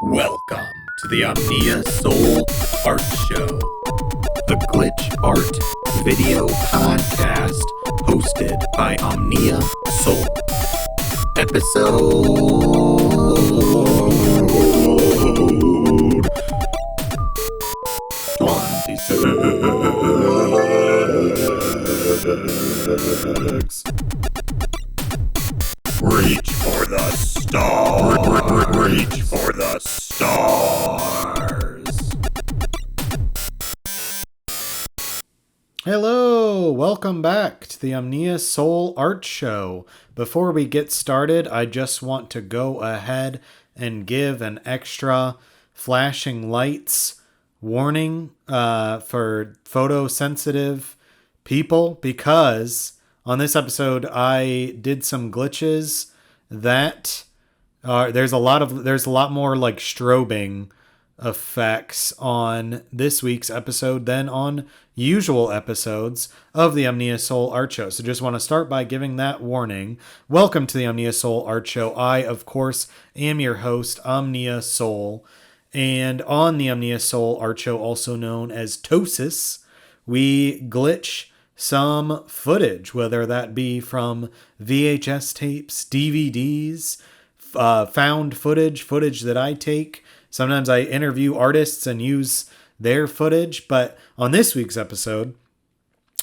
Welcome to the Omnia Sol Art Show, the glitch art video podcast hosted by Omnia Sol. Episode 26. Reach for the stars. Reach for the stars. Hello, welcome back to the Omnia Sol Art Show. Before we get started, I just want to go ahead and give an extra flashing lights warning for photosensitive people, because on this episode I did some glitches that there's a lot more like strobing effects on this week's episode than on usual episodes of the Omnia Sol Art Show. So just want to start by giving that warning. Welcome to the Omnia Sol Art Show. I, of course, am your host, Omnia Sol. And on the Omnia Sol Art Show, also known as TOSAS, we glitch some footage, whether that be from VHS tapes, DVDs, found footage that I take. Sometimes I interview artists and use their footage. But on this week's episode,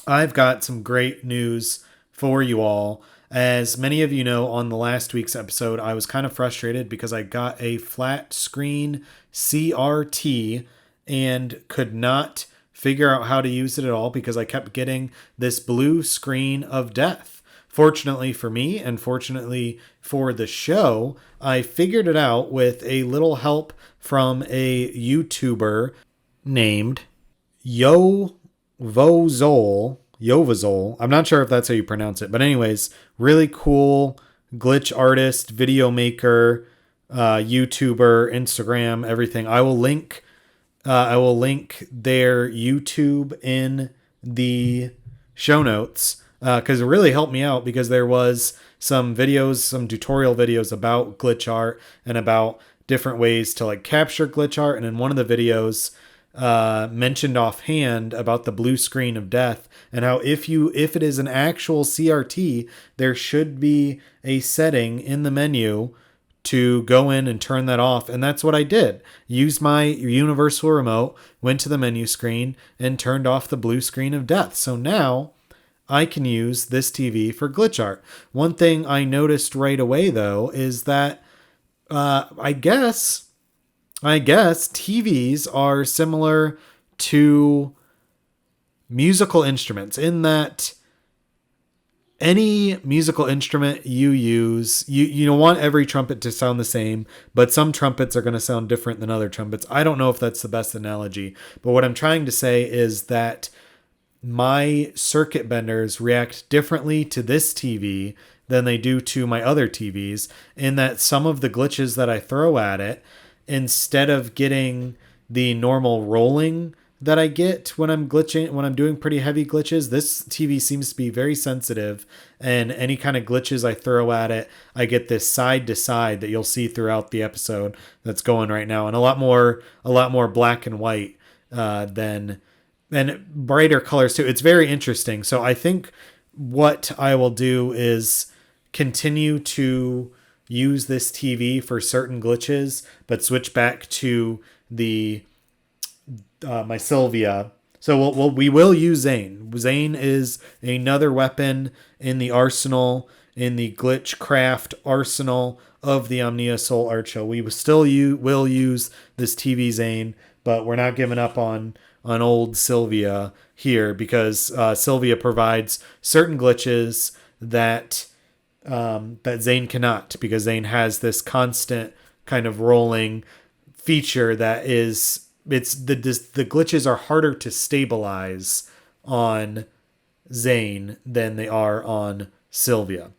I've got some great news for you all. As many of you know, on the last week's episode, I was kind of frustrated because I got a flat screen CRT and could not figure out how to use it at all because I kept getting this blue screen of death. Fortunately for me, and fortunately for the show, I figured it out with a little help from a YouTuber named Yovozol. I'm not sure if that's how you pronounce it, but anyways, really cool glitch artist, video maker, YouTuber, Instagram, everything. I will link their YouTube in the show notes because it really helped me out, because there was some tutorial videos about glitch art and about different ways to like capture glitch art. And in one of the videos mentioned offhand about the blue screen of death and how if it is an actual CRT, there should be a setting in the menu to go in and turn that off. And that's what I did. Used my universal remote, went to the menu screen and turned off the blue screen of death. So now I can use this TV for glitch art. One thing I noticed right away though is that I guess TVs are similar to musical instruments in that any musical instrument you use, you don't want every trumpet to sound the same, but some trumpets are going to sound different than other trumpets. I don't know if that's the best analogy, but what I'm trying to say is that my circuit benders react differently to this TV than they do to my other TVs, in that some of the glitches that I throw at it, instead of getting the normal rolling that I get when I'm doing pretty heavy glitches, this TV seems to be very sensitive, and any kind of glitches I throw at it, I get this side to side that you'll see throughout the episode that's going right now, and a lot more black and white and brighter colors too. It's very interesting. So I think what I will do is continue to use this TV for certain glitches, but switch back to the my Sylvia. So we will use Zane. Zane is another weapon in the arsenal, in the glitch craft arsenal of the Omnia Sol Art Show. We will use this TV Zane, but we're not giving up on old Sylvia here, because Sylvia provides certain glitches that Zane cannot, because Zane has this constant kind of rolling feature that is, the glitches are harder to stabilize on Zane than they are on Sylvia.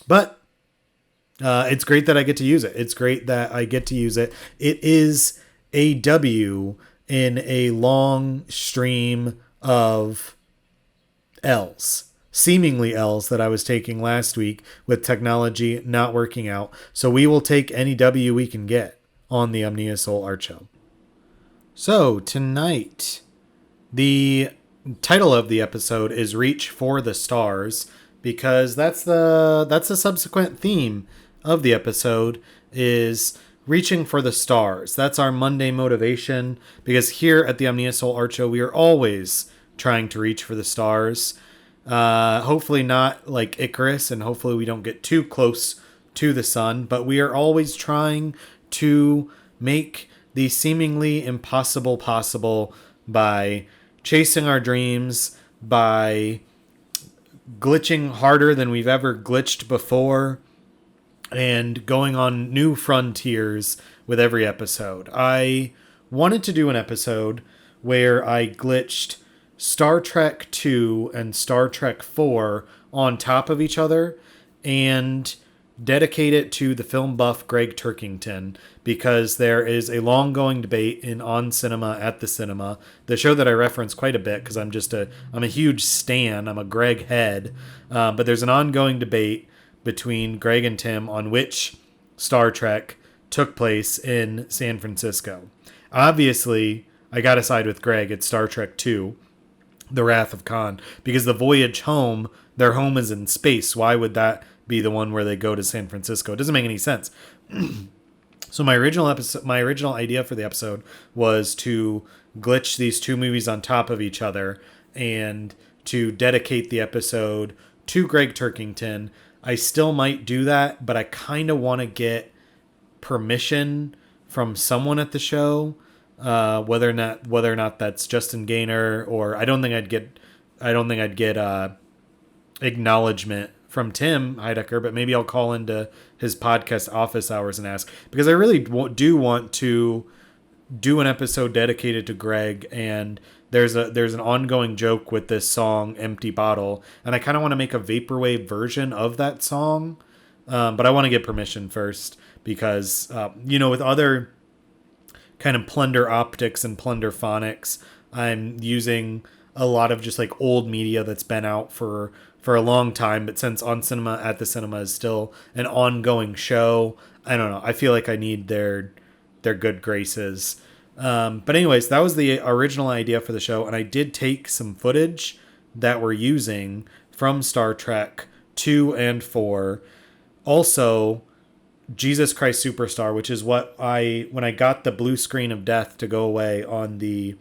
But it's great that I get to use it. It is a W in a long stream of L's. Seemingly L's that I was taking last week with technology not working out. So we will take any W we can get on the Omnia Sol Art Show. So tonight, the title of the episode is Reach for the Stars, because that's the subsequent theme of the episode is reaching for the stars. That's our Monday motivation, because here at the Omnia Sol Art Show, we are always trying to reach for the stars. Hopefully not like Icarus, and hopefully we don't get too close to the sun, but we are always trying to make the seemingly impossible possible by chasing our dreams, by glitching harder than we've ever glitched before, and going on new frontiers with every episode. I wanted to do an episode where I glitched Star Trek 2 and Star Trek 4 on top of each other and dedicate it to the film buff Greg Turkington, because there is a long-going debate in On Cinema at the Cinema, the show that I reference quite a bit because I'm a huge stan. I'm a Greg head. But there's an ongoing debate between Greg and Tim on which Star Trek took place in San Francisco. Obviously, I got to side with Greg. It's Star Trek 2, The Wrath of Khan, because the voyage home, their home is in space. Why would that be the one where they go to San Francisco? It doesn't make any sense. So my original idea for the episode was to glitch these two movies on top of each other and to dedicate the episode to Greg Turkington. I still might do that, but I kind of want to get permission from someone at the show, whether or not that's Justin Gaynor, or I don't think I'd get acknowledgement from Tim Heidecker, but maybe I'll call into his podcast Office Hours and ask, because I really do want to do an episode dedicated to Greg, and there's an ongoing joke with this song Empty Bottle, and I kind of want to make a vaporwave version of that song, but I want to get permission first, because with other kind of plunder optics and plunder phonics, I'm using a lot of just like old media that's been out for a long time, but since On Cinema at the Cinema is still an ongoing show, I don't know, I feel like I need their good graces. But anyways, that was the original idea for the show, and I did take some footage that we're using from Star Trek 2 and 4. Also, Jesus Christ Superstar, which is what when I got the blue screen of death to go away on the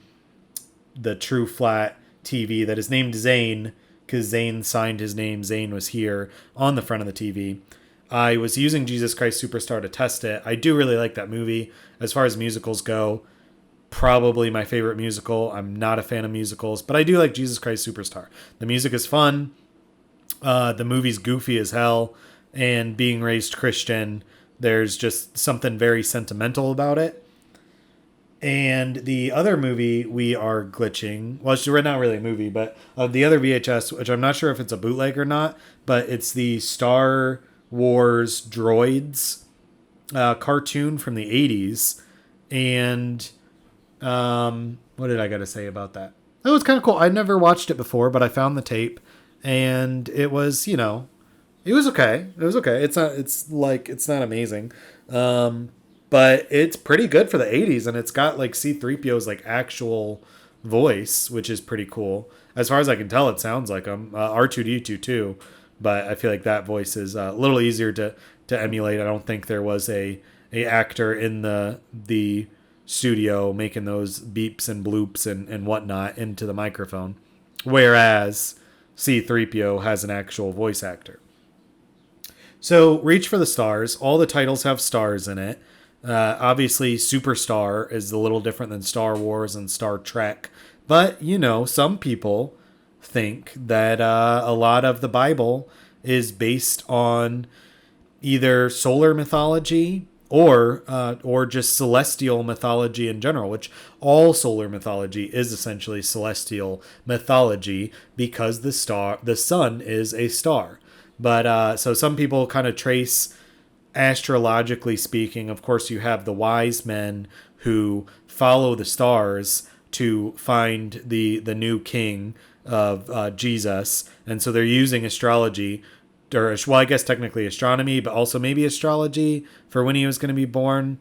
true flat TV that is named Zane, because Zane signed his name, Zane was here on the front of the TV. I was using Jesus Christ Superstar to test it. I do really like that movie. As far as musicals go, probably my favorite musical. I'm not a fan of musicals, but I do like Jesus Christ Superstar. The music is fun. The movie's goofy as hell. And being raised Christian, there's just something very sentimental about it. And the other movie we are glitching, well, it's not really a movie, but the other VHS, which I'm not sure if it's a bootleg or not, but it's the Star Wars Droids cartoon from the 80s. And what did I got to say about that? It was kind of cool. I'd never watched it before, but I found the tape, and it was, it was okay. It was okay. It's not amazing. But it's pretty good for the 80s, and it's got like C-3PO's like actual voice, which is pretty cool. As far as I can tell, it sounds like him. R2-D2 too, but I feel like that voice is a little easier to emulate. I don't think there was a actor in the studio making those beeps and bloops and whatnot into the microphone, whereas C-3PO has an actual voice actor. So Reach for the Stars, all the titles have stars in it. Obviously, Superstar is a little different than Star Wars and Star Trek. But, some people think that a lot of the Bible is based on either solar mythology or just celestial mythology in general, which all solar mythology is essentially celestial mythology because the sun is a star. But so some people kind of trace, astrologically speaking, of course, you have the wise men who follow the stars to find the new king of Jesus. And so they're using astrology, or, well, I guess technically astronomy, but also maybe astrology for when he was going to be born.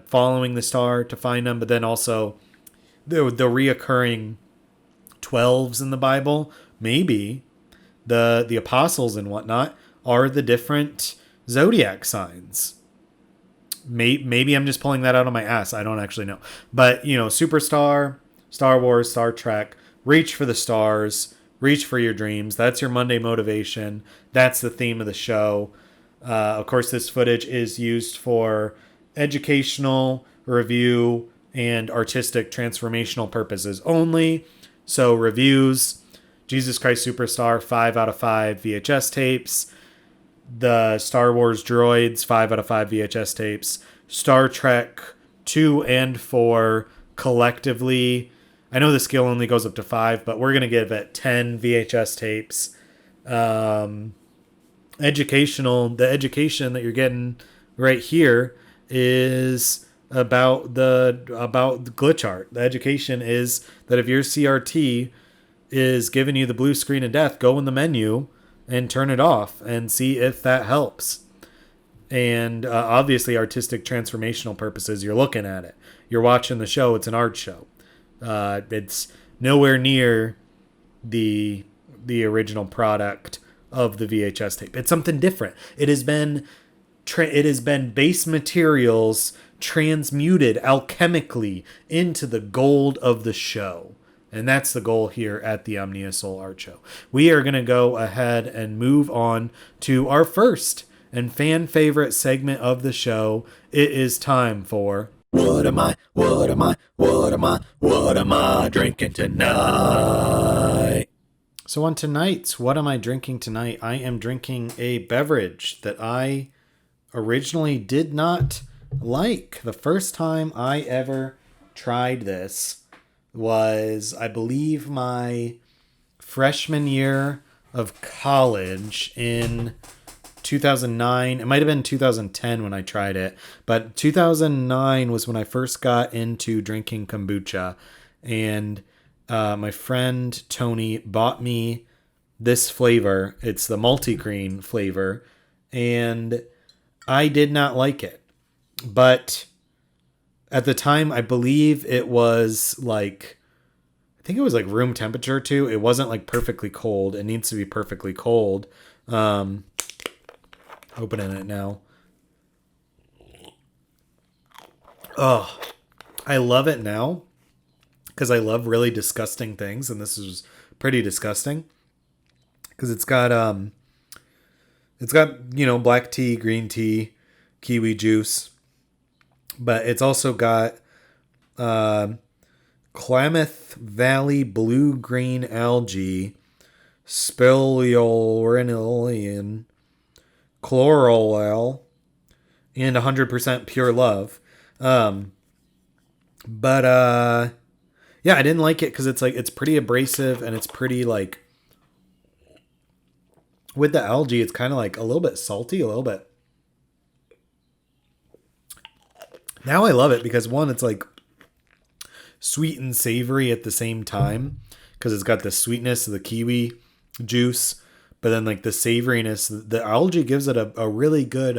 following the star to find them, but then also the reoccurring 12s in the Bible. Maybe the apostles and whatnot are the different zodiac signs. Maybe I'm just pulling that out of my ass. I don't actually know. But, Superstar, Star Wars, Star Trek, reach for the stars, reach for your dreams. That's your Monday motivation. That's the theme of the show. Of course, this footage is used for educational, review, and artistic transformational purposes only. So reviews, Jesus Christ Superstar, 5 out of 5 VHS tapes. The Star Wars droids, 5 out of 5 VHS tapes. Star Trek 2 and 4 collectively. I know the scale only goes up to 5, but we're going to give it 10 VHS tapes. The education that you're getting right here is about the glitch art. The education is that if your CRT is giving you the blue screen of death, go in the menu and turn it off and see if that helps. And obviously, artistic transformational purposes, you're looking at it. You're watching the show. It's an art show. It's nowhere near the original product of the VHS tape. It's something different. It has been base materials transmuted alchemically into the gold of the show. And that's the goal here at the Omnia Sol Art Show. We are going to go ahead and move on to our first and fan favorite segment of the show. It is time for What am I drinking tonight? So on tonight's What Am I Drinking Tonight, I am drinking a beverage that I originally did not like. The first time I ever tried this was, I believe, my freshman year of college in 2009. It might have been 2010 when I tried it, but 2009 was when I first got into drinking kombucha, and my friend Tony bought me this flavor. It's the multi-green flavor, and I did not like it. But at the time, I believe it was like, I think it was like room temperature too. It wasn't like perfectly cold. It needs to be perfectly cold. Opening it now. Oh, I love it now because I love really disgusting things, and this is pretty disgusting because it's got black tea, green tea, kiwi juice, but it's also got Klamath Valley blue-green algae, spirulina, chloral, and 100% pure love. Yeah, I didn't like it because it's pretty abrasive, and it's pretty like, with the algae, it's kind of like a little bit salty, a little bit. Now I love it because, one, it's like sweet and savory at the same time because it's got the sweetness of the kiwi juice, but then like the savoriness, the algae gives it a really good,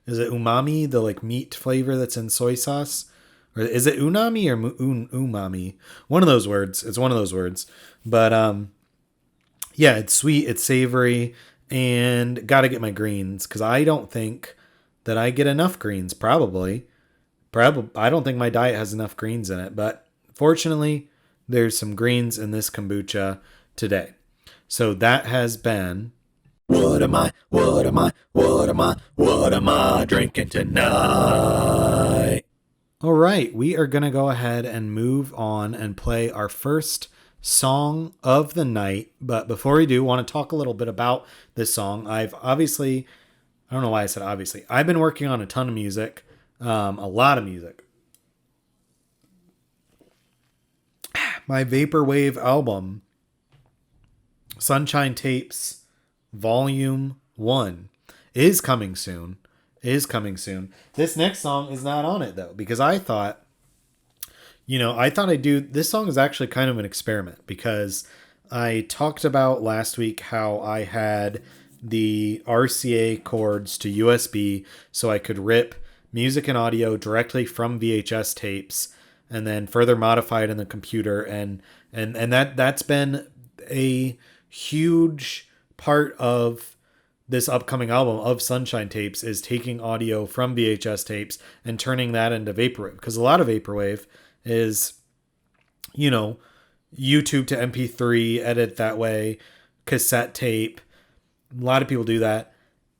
is it umami, the like meat flavor that's in soy sauce? Or is it unami or umami? One of those words. It's one of those words. But yeah, it's sweet, it's savory, and got to get my greens because I don't think that I get enough greens. Probably. I don't think my diet has enough greens in it, but fortunately, there's some greens in this kombucha today. So that has been What am I drinking tonight? All right, we are going to go ahead and move on and play our first song of the night. But before we do, I want to talk a little bit about this song. I don't know why I said obviously. I've been working on a ton of music, a lot of music. My Vaporwave album, Sunshine Tapes, Volume 1, is coming soon. This next song is not on it, though, because I thought I'd do, this song is actually kind of an experiment, because I talked about last week how I had the RCA cords to USB so I could rip music and audio directly from VHS tapes and then further modified in the computer. And that's been a huge part of this upcoming album of Sunshine Tapes, is taking audio from VHS tapes and turning that into vaporwave. Because a lot of vaporwave is, you know, YouTube to MP3, edit that way, cassette tape. A lot of people do that.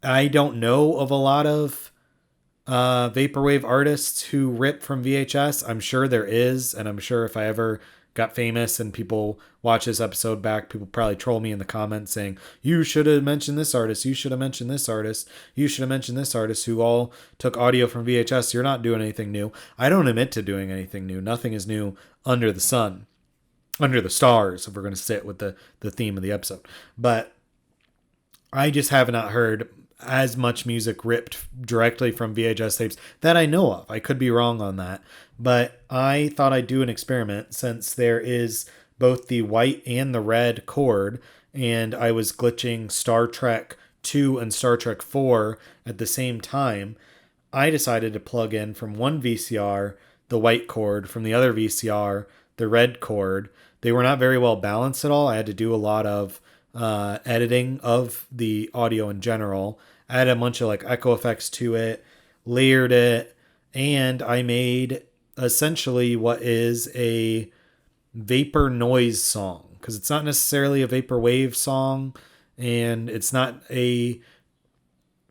I don't know of a lot of vaporwave artists who rip from VHS. I'm sure there is, and I'm sure if I ever got famous and people watch this episode back, people probably troll me in the comments saying, you should have mentioned this artist, you should have mentioned this artist, you should have mentioned this artist who all took audio from VHS. You're not doing anything new. I don't admit to doing anything new. Nothing is new under the sun, under the stars, if we're going to sit with the theme of the episode. But I just have not heard as much music ripped directly from VHS tapes that I know of. I could be wrong on that, but I thought I'd do an experiment since there is both the white and the red chord, and I was glitching Star Trek 2 and Star Trek 4 at the same time. I decided to plug in from one VCR the white chord, from the other VCR the red chord. They were not very well balanced at all. I had to do a lot of editing of the audio in general. I had a bunch of like echo effects to it, layered it, and I made essentially what is a vapor noise song, because it's not necessarily a vapor wave song, and it's not a,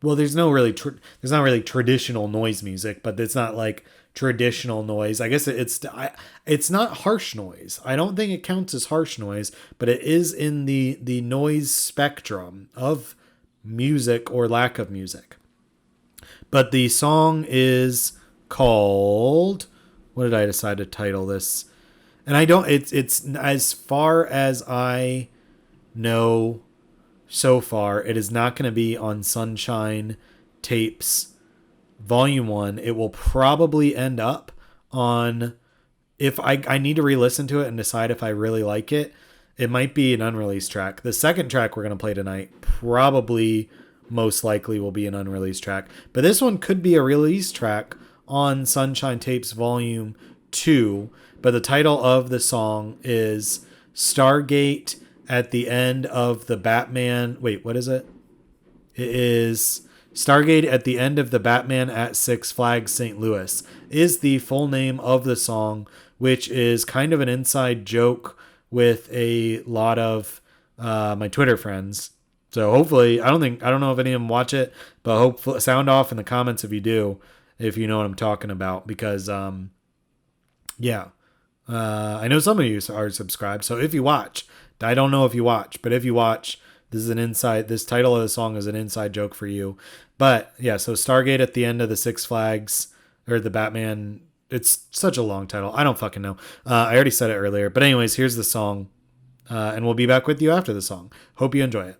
well, there's not really traditional noise music, but it's not like traditional noise. I guess it's not harsh noise. I don't think it counts as harsh noise, but it is in the noise spectrum of music or lack of music. But the song is called, what did I decide to title this? And it's as far as I know so far, it is not going to be on Sunshine Tapes Volume 1. It will probably end up on, if I need to re-listen to it and decide if I really like it, it might be an unreleased track. The second track we're going to play tonight probably most likely will be an unreleased track. But this one could be a released track on Sunshine Tapes Volume 2. But the title of the song is Stargate at the End of the Batman. Wait, what is it? It is Stargate at the End of the Batman at Six Flags St. Louis is the full name of the song, which is kind of an inside joke with a lot of my Twitter friends. So hopefully, I don't know if any of them watch it, but hopefully sound off in the comments if you do, if you know what I'm talking about, because yeah, I know some of you are subscribed. So if you watch, I don't know if you watch, but if you watch, this title of the song is an inside joke for you. But yeah, so Stargate at the End of the Six Flags, or the Batman. It's such a long title. I don't fucking know. I already said it earlier. But anyways, here's the song. And we'll be back with you after the song. Hope you enjoy it.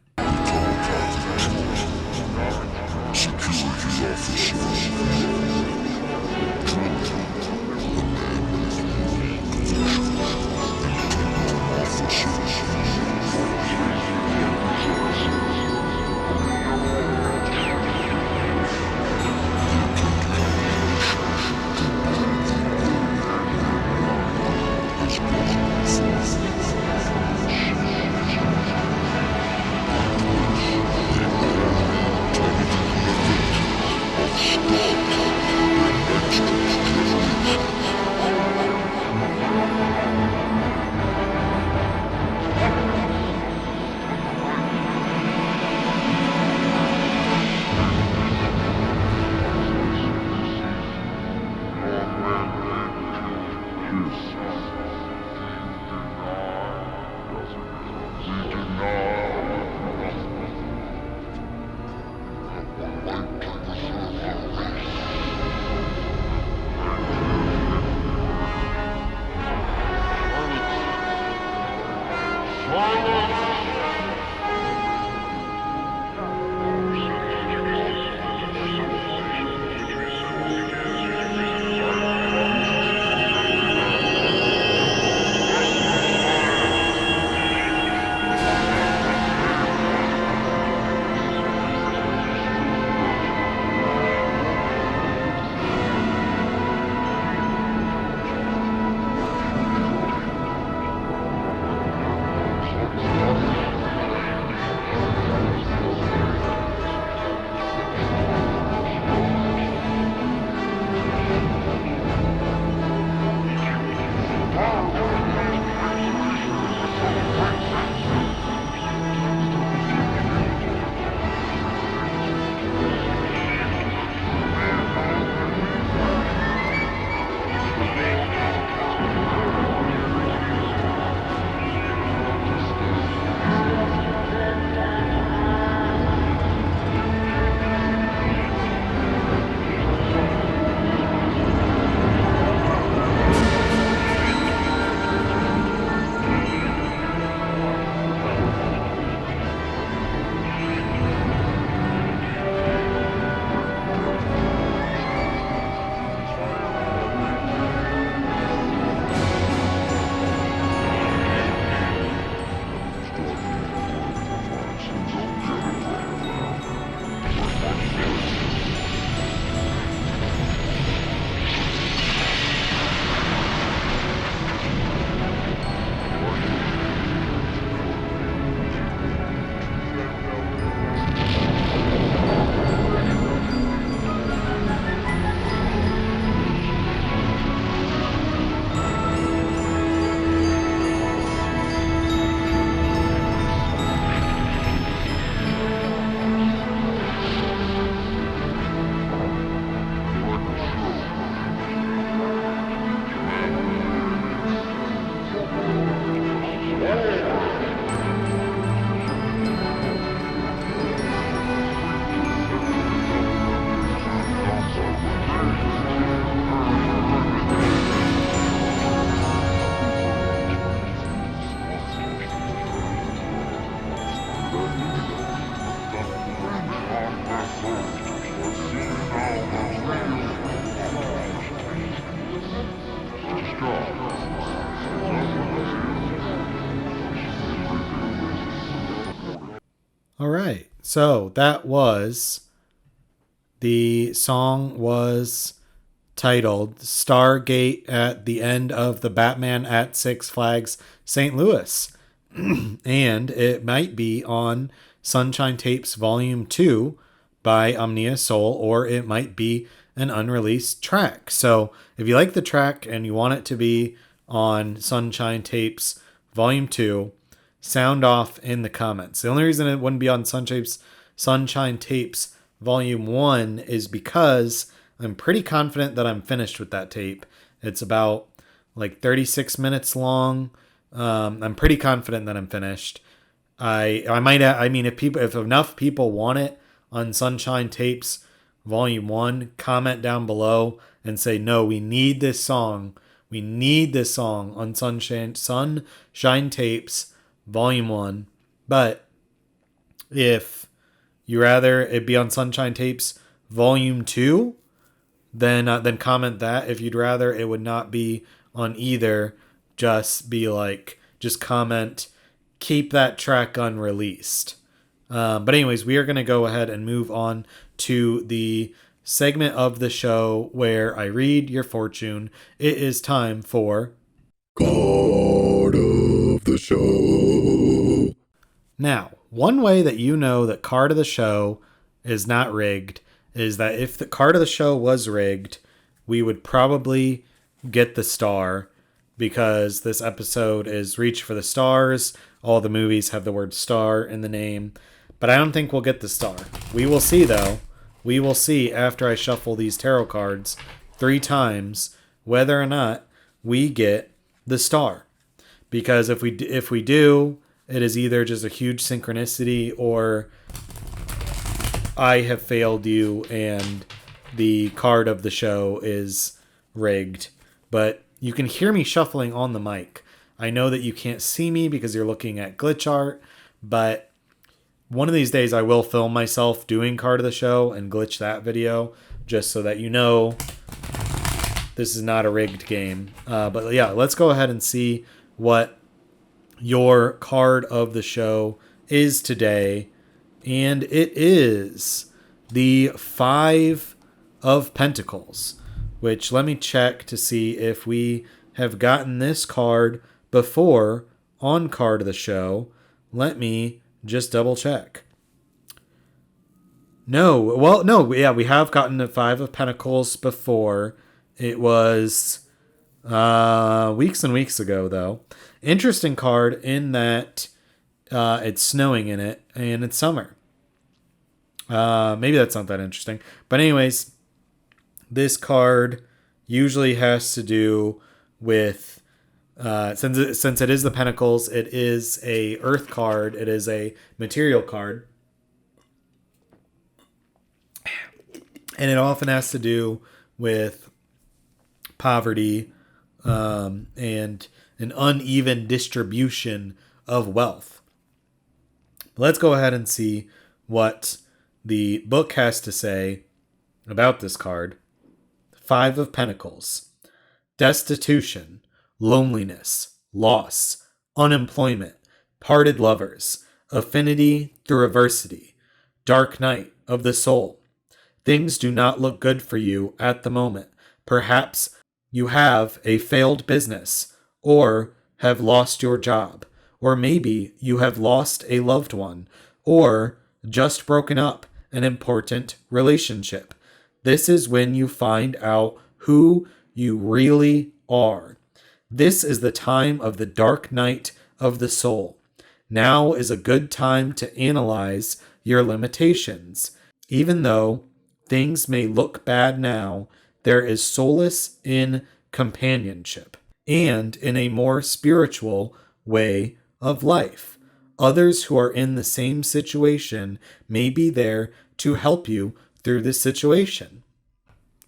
All right. So that was the song was titled Stargate at the end of the Batman at Six Flags St. Louis. And it might be on Sunshine Tapes Volume 2 by Omnia Sol, or it might be an unreleased track. So if you like the track and you want it to be on Sunshine Tapes Volume 2, sound off in the comments. The only reason it wouldn't be on Sunshine Tapes Volume 1 is because I'm pretty confident that I'm finished with that tape. It's about like 36 minutes long. I'm pretty confident that I'm finished. If enough people want it on Sunshine Tapes Volume 1, comment down below and say, no, we need this song. We need this song on Sunshine Tapes Volume 1. But if you rather it be on Sunshine Tapes Volume 2, then comment that. If you'd rather it would not be on either, just comment, keep that track unreleased. But anyways, we are going to go ahead and move on to the segment of the show where I read your fortune. It is time for Card of the Show. Now, one way that you know that Card of the Show is not rigged is that if the Card of the Show was rigged, we would probably get the star, because this episode is Reach for the Stars. All the movies have the word star in the name. But I don't think we'll get the star. We will see, though. We will see after I shuffle these tarot cards 3 times whether or not we get the star. Because if we do, it is either just a huge synchronicity or I have failed you and the card of the show is rigged. But you can hear me shuffling on the mic. I know that you can't see me because you're looking at glitch art, but one of these days I will film myself doing card of the show and glitch that video just so that you know this is not a rigged game. But yeah, let's go ahead and see what your card of the show is today. And it is the 5 of Pentacles, which let me check to see if we have gotten this card before on card of the show. Let me just double check. No, yeah, we have gotten the 5 of Pentacles before. It was weeks and weeks ago, though. Interesting card in that it's snowing in it and it's summer. Maybe that's not that interesting. But anyways, this card usually has to do with since it is the Pentacles, it is a earth card, it is a material card, and it often has to do with poverty and an uneven distribution of wealth. Let's go ahead and see what the book has to say about this card. 5 of Pentacles. Destitution, loneliness, loss, unemployment, parted lovers, affinity through adversity, dark night of the soul. Things do not look good for you at the moment. Perhaps you have a failed business, or have lost your job, or maybe you have lost a loved one, or just broken up an important relationship. This is when you find out who you really are. This is the time of the dark night of the soul. Now is a good time to analyze your limitations. Even though things may look bad now, there is solace in companionship and in a more spiritual way of life. Others who are in the same situation may be there to help you through this situation.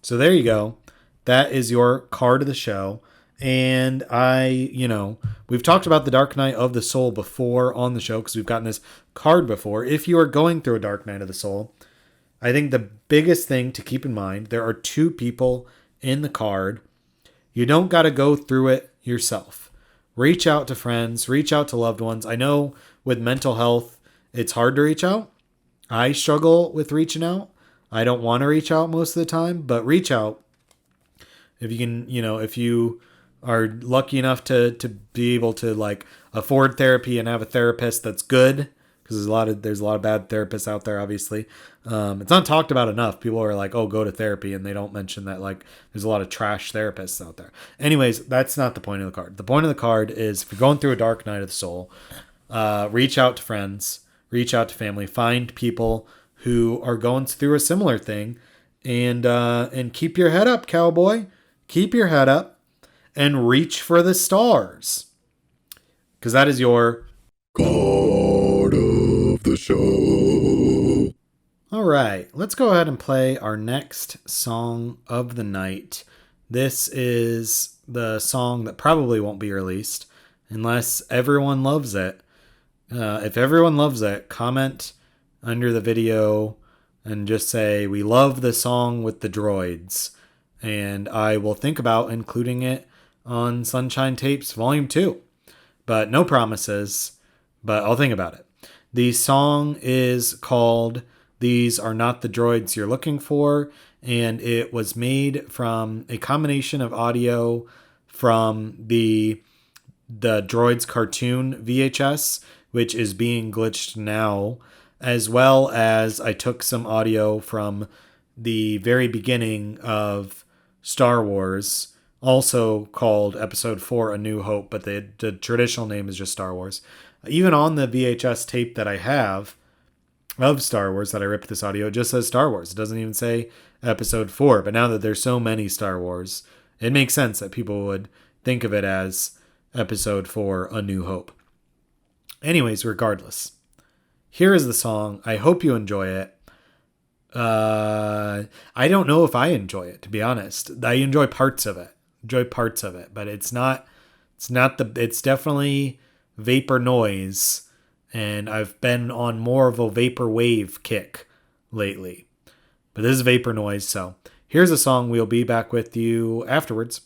So there you go. That is your card of the show. And we've talked about the Dark Night of the Soul before on the show because we've gotten this card before. If you are going through a Dark Night of the Soul, I think the biggest thing to keep in mind, there are 2 people in the card. You don't got to go through it yourself. Reach out to friends, reach out to loved ones. I know with mental health, it's hard to reach out. I struggle with reaching out. I don't want to reach out most of the time, but reach out. If you can, if you are lucky enough to be able to like afford therapy and have a therapist that's good, because there's a lot of bad therapists out there, obviously. It's not talked about enough. People are like, oh, go to therapy, and they don't mention that like there's a lot of trash therapists out there. Anyways, that's not the point of the card. The point of the card is if you're going through a dark night of the soul, reach out to friends, reach out to family, find people who are going through a similar thing, and keep your head up, cowboy. Keep your head up and reach for the stars, because that is your God of the show. All right, let's go ahead and play our next song of the night. This is the song that probably won't be released unless everyone loves it. If everyone loves it, comment under the video and just say, we love the song with the droids. And I will think about including it on Sunshine Tapes Volume 2. But no promises, but I'll think about it. The song is called These Are Not the Droids You're Looking For, and it was made from a combination of audio from the Droids cartoon VHS, which is being glitched now, as well as I took some audio from the very beginning of Star Wars, also called Episode 4 A New Hope, but the traditional name is just Star Wars. Even on the VHS tape that I have of Star Wars that I ripped this audio, it just says Star Wars. It doesn't even say Episode 4. But now that there's so many Star Wars, it makes sense that people would think of it as Episode 4 A New Hope. Anyways, regardless, here is the song. I hope you enjoy it. I don't know if I enjoy it, to be honest. I enjoy parts of it. But it's definitely vapor noise, and I've been on more of a vapor wave kick lately. But this is vapor noise, so here's a song. We'll be back with you afterwards.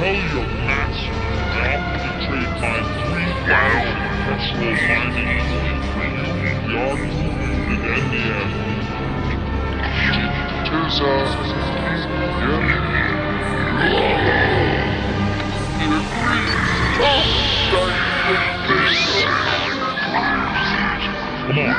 Tell your master I offer to trade my 3,000 petrol mining coins for you, yard food, and NDS. TOSAS. Come on.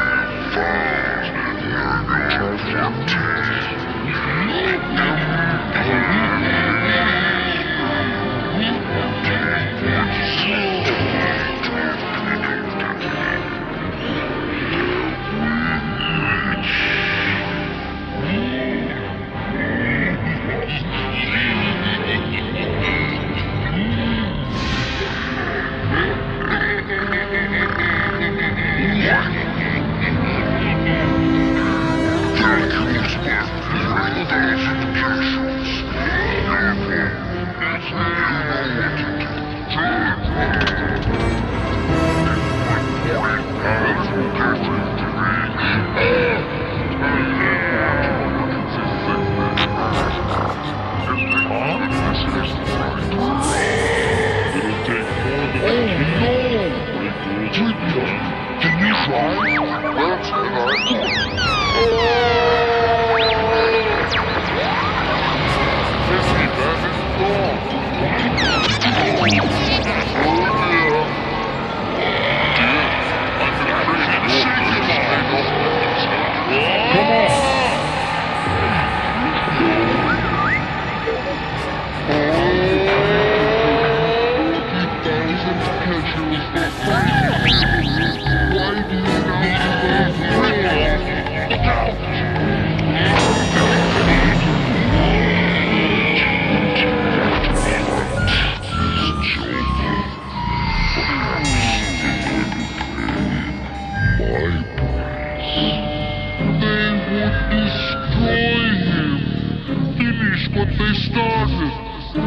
What they started. I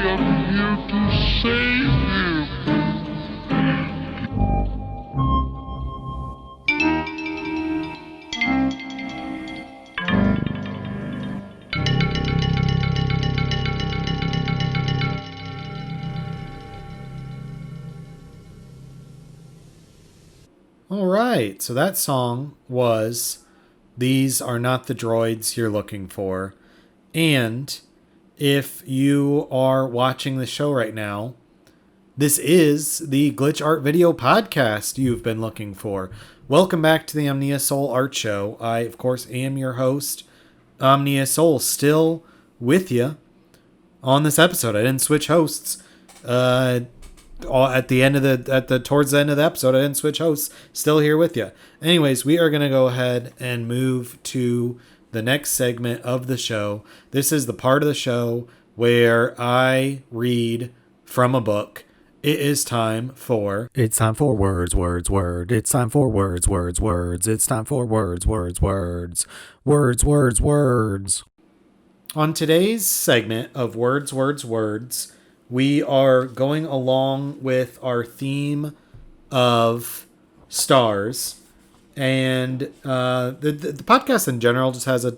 am here to save All right, so that song was These Are Not the Droids You're Looking For. And if you are watching the show right now, this is the Glitch Art Video Podcast you've been looking for. Welcome back to the Omnia Sol Art Show. I, of course, am your host, Omnia Sol, still with you on this episode. I didn't switch hosts. Towards the end of the episode, I didn't switch hosts. Still here with you. Anyways, we are going to go ahead and move to the next segment of the show. This is the part of the show where I read from a book. It's time for words. It's time for words. It's time for words. On today's segment of words, we are going along with our theme of stars. And the podcast in general just has a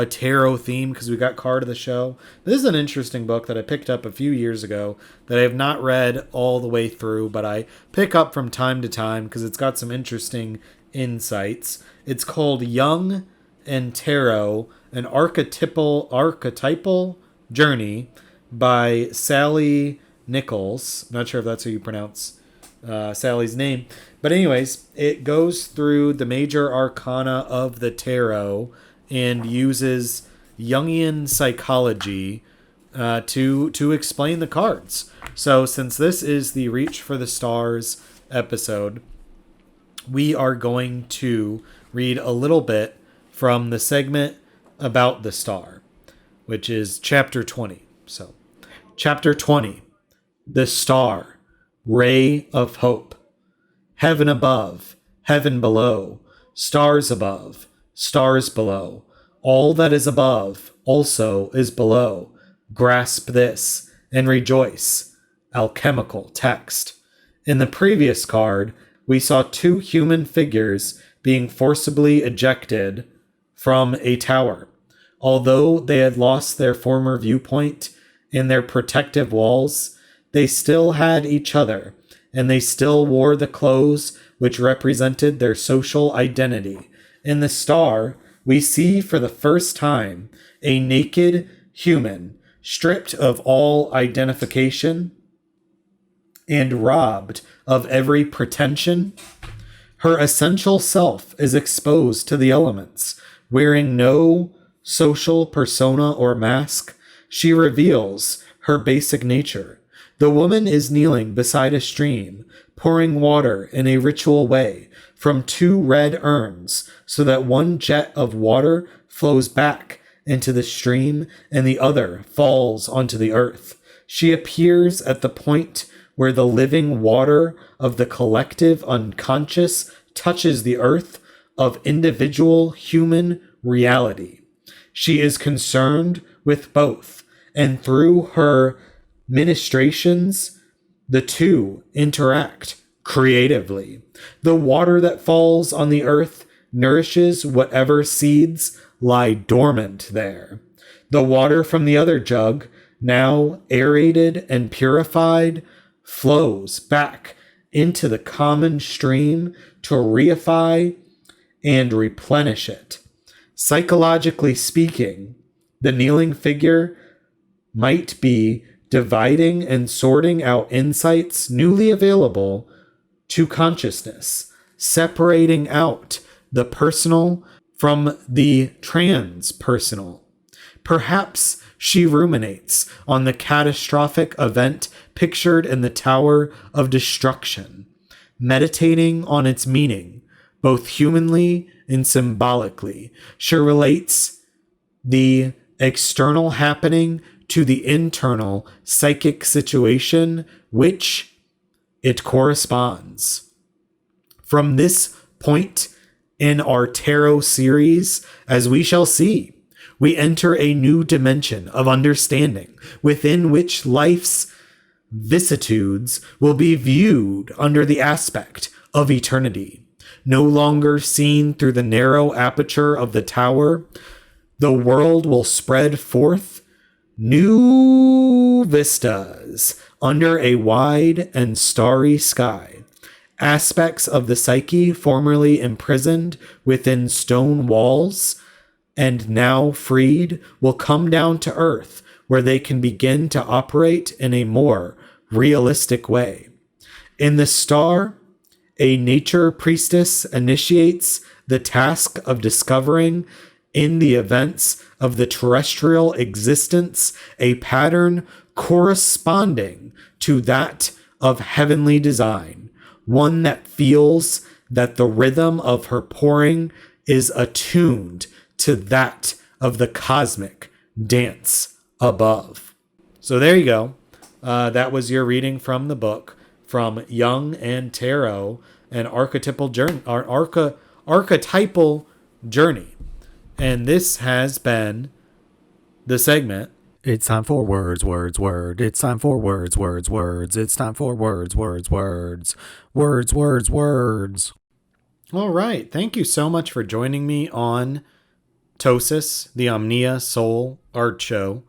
tarot theme because we got card of the show. This is an interesting book that I picked up a few years ago that I have not read all the way through, but I pick up from time to time because it's got some interesting insights. It's called Jung and Tarot, an archetypal journey by Sally Nichols. I'm not sure if that's how you pronounce Sally's name. But anyways, it goes through the major arcana of the tarot and uses Jungian psychology to explain the cards. So since this is the Reach for the Stars episode, we are going to read a little bit from the segment about the star, which is chapter 20. So, chapter 20, The Star, Ray of Hope. Heaven above, heaven below, stars above, stars below. All that is above also is below. Grasp this and rejoice. Alchemical text. In the previous card, we saw two human figures being forcibly ejected from a tower. Although they had lost their former viewpoint and their protective walls, they still had each other, and they still wore the clothes which represented their social identity. In the star, we see for the first time a naked human, stripped of all identification and robbed of every pretension. Her essential self is exposed to the elements, wearing no social persona or mask. She reveals her basic nature. The woman is kneeling beside a stream, pouring water in a ritual way from two red urns, so that one jet of water flows back into the stream and the other falls onto the earth. She appears at the point where the living water of the collective unconscious touches the earth of individual human reality. She is concerned with both, and through her ministrations, the two interact creatively. The water that falls on the earth nourishes whatever seeds lie dormant there. The water from the other jug, now aerated and purified, flows back into the common stream to reify and replenish it. Psychologically speaking, the kneeling figure might be dividing and sorting out insights newly available to consciousness, separating out the personal from the transpersonal. Perhaps she ruminates on the catastrophic event pictured in the Tower of Destruction, meditating on its meaning, both humanly and symbolically. She relates the external happening to the internal psychic situation which it corresponds. From this point in our tarot series, as we shall see, we enter a new dimension of understanding within which life's vicissitudes will be viewed under the aspect of eternity. No longer seen through the narrow aperture of the tower, the world will spread forth new vistas under a wide and starry sky. Aspects of the psyche formerly imprisoned within stone walls and now freed will come down to earth, where they can begin to operate in a more realistic way. In the star, a nature priestess initiates the task of discovering in the events of the terrestrial existence a pattern corresponding to that of heavenly design, one that feels that the rhythm of her pouring is attuned to that of the cosmic dance above. So there you go. That was your reading from the book, From Jung and Tarot, an archetypal journey, archetypal journey. And this has been the segment. It's time for words. It's time for words. It's time for words. All right. Thank you so much for joining me on TOSAS, the Omnia Sol art show,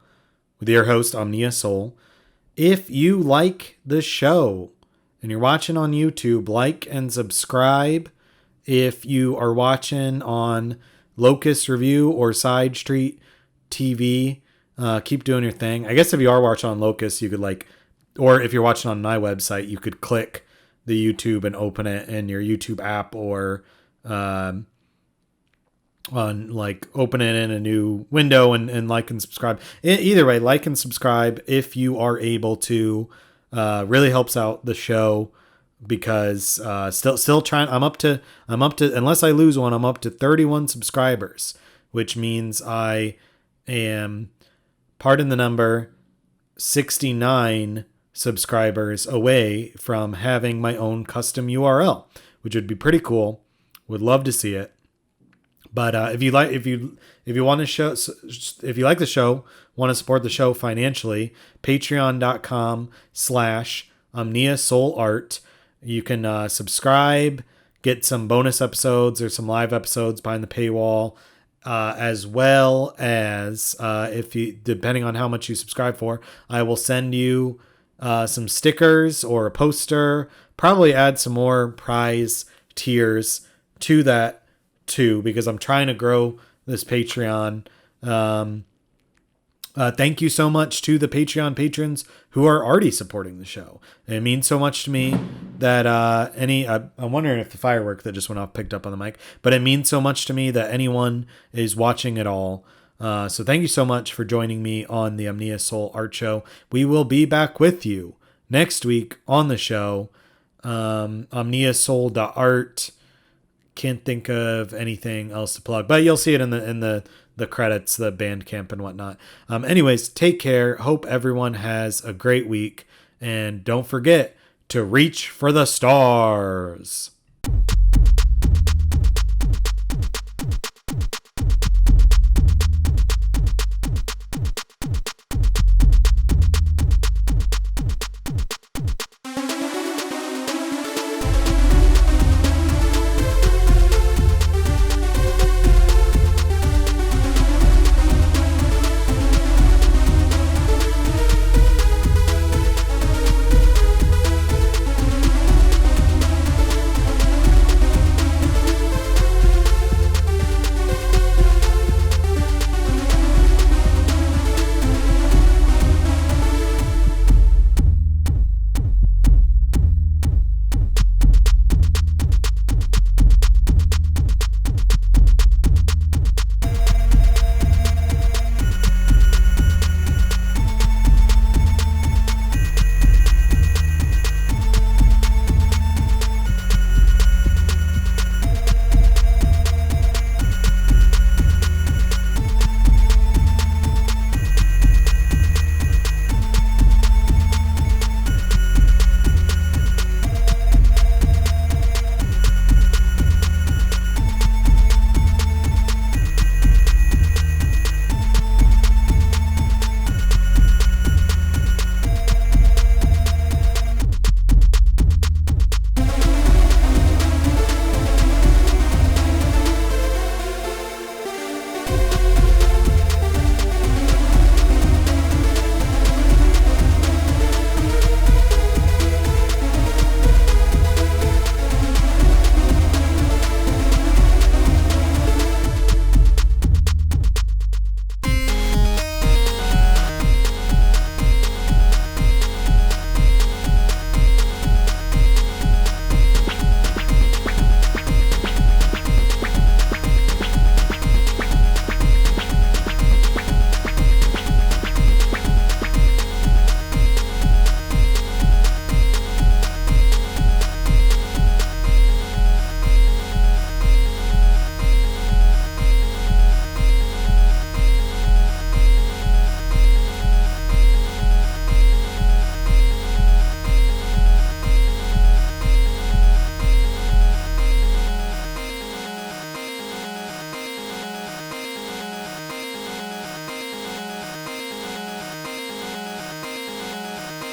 with your host, Omnia Sol. If you like the show and you're watching on YouTube, like and subscribe. If you are watching on Locust Review or Side Street TV, keep doing your thing. I guess if you are watching on Locust, you could or if you're watching on my website, you could click the YouTube and open it in your YouTube app, or open it in a new window and like and subscribe. Either way, like and subscribe if you are able to. Really helps out the show, because still trying. I'm up to unless I lose one, I'm up to 31 subscribers, which means I am, pardon the number, 69 subscribers away from having my own custom URL, which would be pretty cool. Would love to see it. But if you like the show, want to support the show financially, patreon.com/Omnia Sol Art. You can subscribe, get some bonus episodes or some live episodes behind the paywall, as well as if you, depending on how much you subscribe for, I will send you some stickers or a poster. Probably add some more prize tiers to that too, because I'm trying to grow this Patreon. Thank you so much to the Patreon patrons who are already supporting the show. It means so much to me that I'm wondering if the firework that just went off picked up on the mic, but it means so much to me that anyone is watching at all. So thank you so much for joining me on the Omnia Sol Art Show. We will be back with you next week on the show. OmniaSol.art. Can't think of anything else to plug, but you'll see it in the credits, the Bandcamp and whatnot. Anyways, take care. Hope everyone has a great week, and don't forget to reach for the stars.